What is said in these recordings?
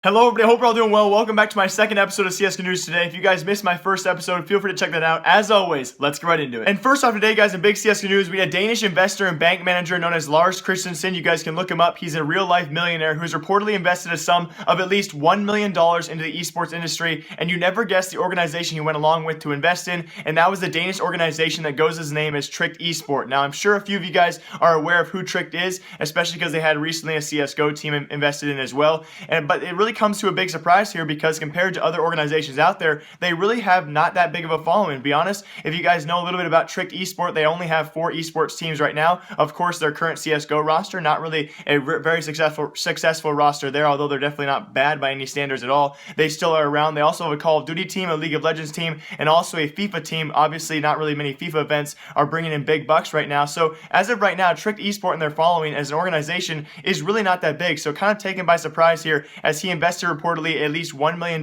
Hello everybody, I hope you're all doing well. Welcome back to my second episode of CSGO News today. If you guys missed my first episode, feel free to check that out. As always, let's get right into it. And first off today, guys, in big CSGO News, we had Danish investor and bank manager known as Lars Christensen. You guys can look him up. He's a real-life millionaire who's reportedly invested a sum of at least $1 million into the esports industry, and you never guess the organization he went along with to invest in, and that was the Danish organization that goes as name as Tricked Esport. Now, I'm sure a few of you guys are aware of who Tricked is, especially because they had recently a CSGO team invested in as well, but it really comes to a big surprise here because compared to other organizations out there, they really have not that big of a following. To be honest, if you guys know a little bit about Tricked Esport, they only have 4 esports teams right now. Of course, their current CSGO roster, not really a very successful roster there, although they're definitely not bad by any standards at all. They still are around. They also have a Call of Duty team, a League of Legends team, and also a FIFA team. Obviously, not really many FIFA events are bringing in big bucks right now. So as of right now, Tricked Esport and their following as an organization is really not that big. So kind of taken by surprise here as he invested reportedly at least $1 million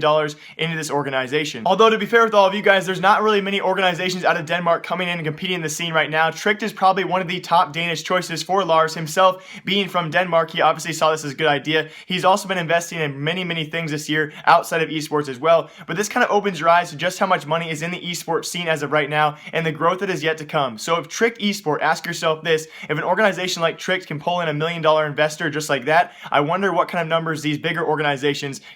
into this organization. Although to be fair with all of you guys, there's not really many organizations out of Denmark coming in and competing in the scene right now. Tricked is probably one of the top Danish choices for Lars himself. Being from Denmark, he obviously saw this as a good idea. He's also been investing in many things this year outside of esports as well. But this kind of opens your eyes to just how much money is in the esports scene as of right now and the growth that is yet to come. So if Tricked Esport, ask yourself this, if an organization like Tricked can pull in $1 million investor just like that, I wonder what kind of numbers these bigger organizations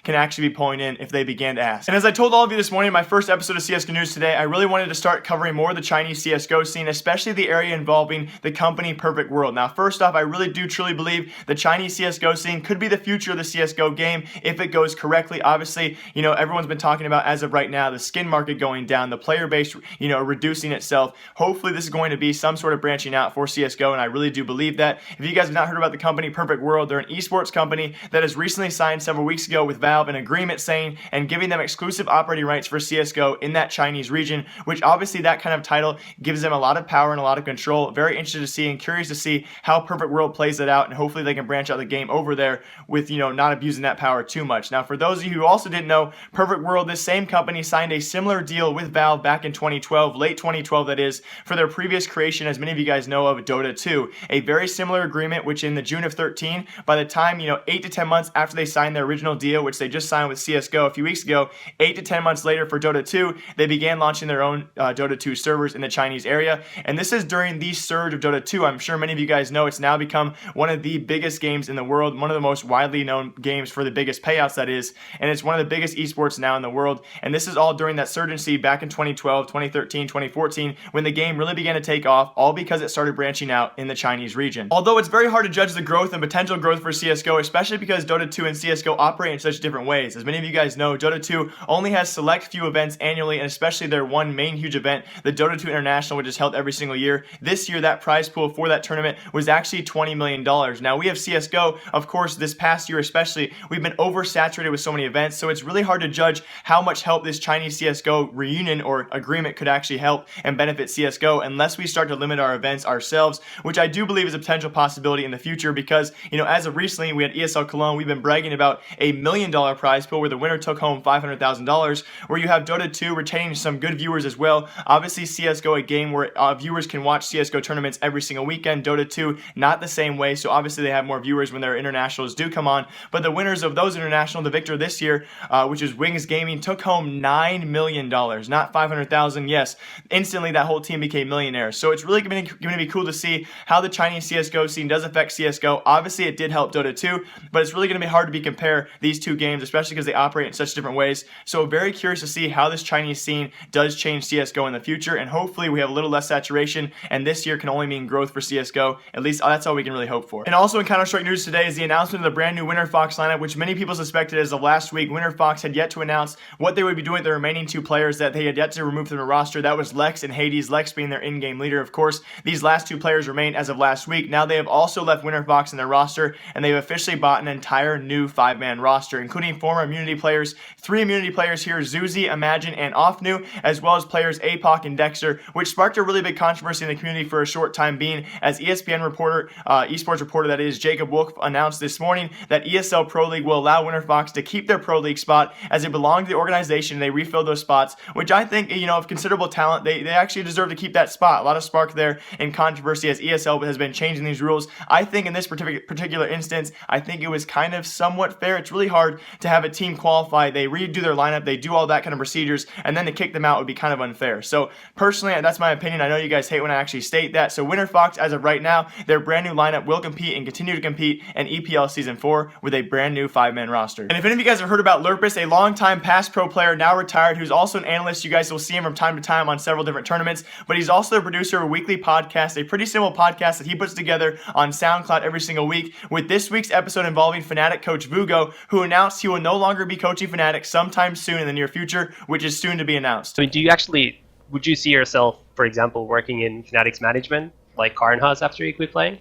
can actually be pulling in if they began to ask. And as I told all of you this morning in my first episode of CSGO News today, I really wanted to start covering more of the Chinese CSGO scene, especially the area involving the company Perfect World. Now, first off, I really do truly believe the Chinese CSGO scene could be the future of the CSGO game if it goes correctly. Obviously, you know, everyone's been talking about as of right now the skin market going down, the player base, you know, reducing itself. Hopefully, this is going to be some sort of branching out for CSGO, and I really do believe that. If you guys have not heard about the company Perfect World, they're an esports company that has recently signed several weeks ago with Valve an agreement saying and giving them exclusive operating rights for CSGO in that Chinese region, which obviously that kind of title gives them a lot of power and a lot of control. Very interested to see and curious to see how Perfect World plays that out, and hopefully they can branch out the game over there with, you know, not abusing that power too much. Now, for those of you who also didn't know, Perfect World, this same company signed a similar deal with Valve back in 2012, late 2012 that is, for their previous creation, as many of you guys know of, Dota 2. A very similar agreement, which in the June of 13, by the time, you know, 8 to 10 months after they signed their original deal, which they just signed with CSGO a few weeks ago, 8 to 10 months later for Dota 2, they began launching their own Dota 2 servers in the Chinese area. And this is during the surge of Dota 2. I'm sure many of you guys know it's now become one of the biggest games in the world, one of the most widely known games for the biggest payouts that is, and it's one of the biggest esports now in the world. And this is all during that surgency back in 2012, 2013, 2014, when the game really began to take off, all because it started branching out in the Chinese region. Although it's very hard to judge the growth and potential growth for CSGO, especially because Dota 2 and CSGO operate in such different ways. As many of you guys know, Dota 2 only has select few events annually, and especially their one main huge event, the Dota 2 International, which is held every single year. This year, that prize pool for that tournament was actually $20 million. Now, we have CSGO, of course, this past year especially, we've been oversaturated with so many events, so it's really hard to judge how much help this Chinese CSGO reunion or agreement could actually help and benefit CSGO unless we start to limit our events ourselves, which I do believe is a potential possibility in the future because, you know, as of recently, we had ESL Cologne, we've been bragging about a $1 million prize pool where the winner took home $500,000, where you have Dota 2 retaining some good viewers as well. Obviously, CSGO, a game where viewers can watch CSGO tournaments every single weekend. Dota 2, not the same way, so obviously they have more viewers when their internationals do come on. But the winners of those international, the victor this year, which is Wings Gaming, took home $9 million, not $500,000. Yes, instantly that whole team became millionaires. So it's really going to be cool to see how the Chinese CSGO scene does affect CSGO. Obviously, it did help Dota 2, but it's really going to be hard to compare these two games, especially because they operate in such different ways. So very curious to see how this Chinese scene does change CSGO in the future, and hopefully we have a little less saturation, and this year can only mean growth for CSGO. At least that's all we can really hope for. And also in Counter-Strike news today is the announcement of the brand new Winterfox lineup, which many people suspected as of last week. Winterfox had yet to announce what they would be doing with the remaining 2 players that they had yet to remove from the roster. That was Lex and Hades, Lex being their in-game leader. Of course, these last 2 players remain as of last week. Now they have also left Winterfox in their roster, and they've officially bought an entire new 5-man roster, including former Immunity players, 3 Immunity players here, Zuzi, Imagine, and Offnu, as well as players APOC and Dexter, which sparked a really big controversy in the community for a short time being, as ESPN reporter, esports reporter that is, Jacob Wolf, announced this morning that ESL Pro League will allow Winterfox to keep their Pro League spot as it belonged to the organization. They refilled those spots, which I think, you know, of considerable talent, they actually deserve to keep that spot. A lot of spark there and controversy as ESL has been changing these rules. I think in this particular instance, I think it was kind of somewhat fair. It's really hard to have a team qualify. They redo their lineup, they do all that kind of procedures, and then to kick them out would be kind of unfair. So personally, that's my opinion. I know you guys hate when I actually state that. So Winterfox, as of right now, their brand new lineup will compete and continue to compete in EPL Season 4 with a brand new 5-man roster. And if any of you guys have heard about Lurpus, a longtime past pro player, now retired, who's also an analyst, you guys will see him from time to time on several different tournaments, but he's also the producer of a weekly podcast, a pretty simple podcast that he puts together on SoundCloud every single week, with this week's episode involving Fnatic coach Vuggo, who announced he will no longer be coaching Fnatic sometime soon in the near future, which is soon to be announced. So would you see yourself, for example, working in Fnatic's management, like Karn has after he quit playing?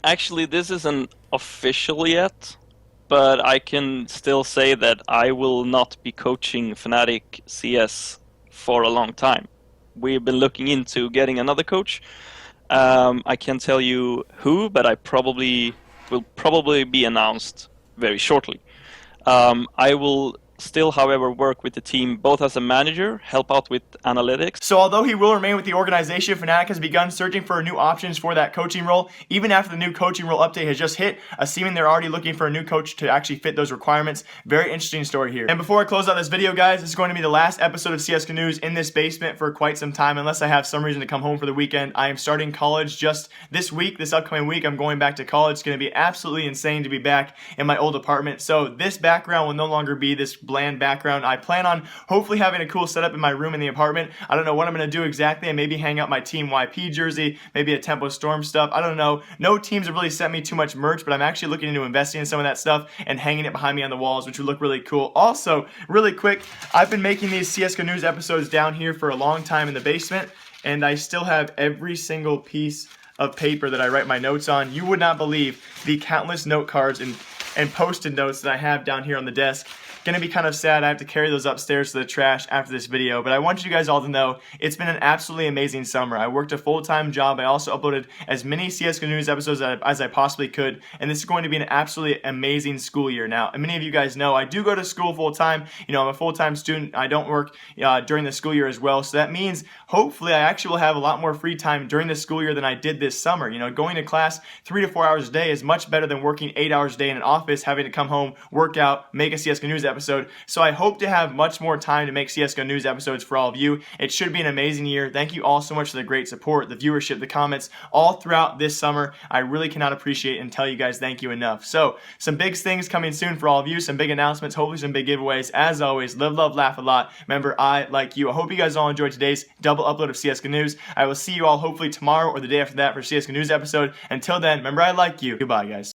Actually, this isn't official yet, but I can still say that I will not be coaching Fnatic CS for a long time. We've been looking into getting another coach. I can't tell you who, but will probably be announced very shortly. I will still, however, work with the team both as a manager, help out with analytics. So although he will remain with the organization, Fnatic has begun searching for new options for that coaching role. Even after the new coaching role update has just hit, assuming they're already looking for a new coach to actually fit those requirements. Very interesting story here. And before I close out this video, guys, this is going to be the last episode of CSGO News in this basement for quite some time, unless I have some reason to come home for the weekend. I am starting college just this week, this upcoming week. I'm going back to college. It's going to be absolutely insane to be back in my old apartment. So this background will no longer be this bland background. I plan on hopefully having a cool setup in my room in the apartment. I don't know what I'm going to do exactly. I maybe hang out my Team YP jersey, maybe a Tempo Storm stuff. I don't know. No teams have really sent me too much merch, but I'm actually looking into investing in some of that stuff and hanging it behind me on the walls, which would look really cool. Also, really quick, I've been making these CSGO News episodes down here for a long time in the basement, and I still have every single piece of paper that I write my notes on. You would not believe the countless note cards and post-it notes that I have down here on the desk. Gonna be kind of sad. I have to carry those upstairs to the trash after this video, but I want you guys all to know it's been an absolutely amazing summer. I worked a full-time job. I also uploaded as many CSGO News episodes as I possibly could, and this is going to be an absolutely amazing school year. Now, many of you guys know I do go to school full-time. You know, I'm a full-time student. I don't work during the school year as well, so that means hopefully I actually will have a lot more free time during the school year than I did this summer. You know, going to class 3 to 4 hours a day is much better than working 8 hours a day in an office, having to come home, work out, make a CSGO News episode. So I hope to have much more time to make CSGO News episodes for all of you. It should be an amazing year. Thank you all so much for the great support, the viewership, the comments, all throughout this summer. I really cannot appreciate and tell you guys thank you enough. So some big things coming soon for all of you, some big announcements, hopefully some big giveaways. As always, live, love, laugh a lot. Remember, I like you. I hope you guys all enjoyed today's double upload of CSGO News. I will see you all hopefully tomorrow or the day after that for CSGO News episode. Until then, remember, I like you. Goodbye, guys.